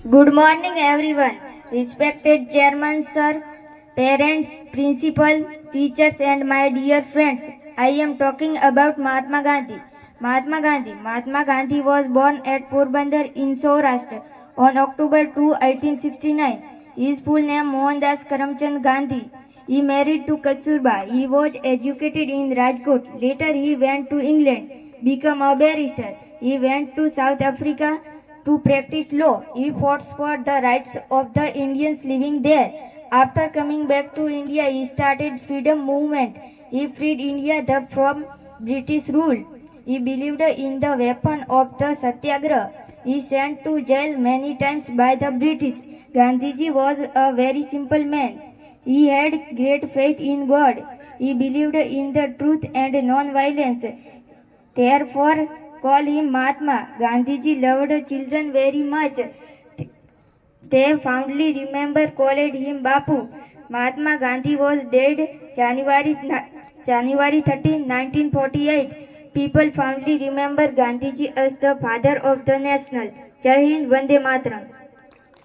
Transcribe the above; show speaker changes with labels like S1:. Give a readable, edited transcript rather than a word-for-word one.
S1: Good morning, everyone. Respected Chairman, Sir, parents, principal, teachers, and my dear friends. I am talking about Mahatma Gandhi. Mahatma Gandhi was born at Porbandar in Saurashtra on October 2, 1869. His full name Mohandas Karamchand Gandhi. He married to Kasturba. He was educated in Rajkot. Later he went to England, became a barrister. He went to South Africa to practice law. He fought for the rights of the Indians living there. After coming back to India, he started freedom movement. He freed India from British rule. He believed in the weapon of the Satyagraha. He sent to jail many times by the British. Gandhiji was a very simple man. He had great faith in God. He believed in the truth and non-violence. Therefore, call him Mahatma. Gandhiji loved children very much. They fondly called him Bapu. Mahatma Gandhi was dead January 13, 1948. People fondly remember Gandhiji as the father of the nation. Jai Hind, Vande Mataram.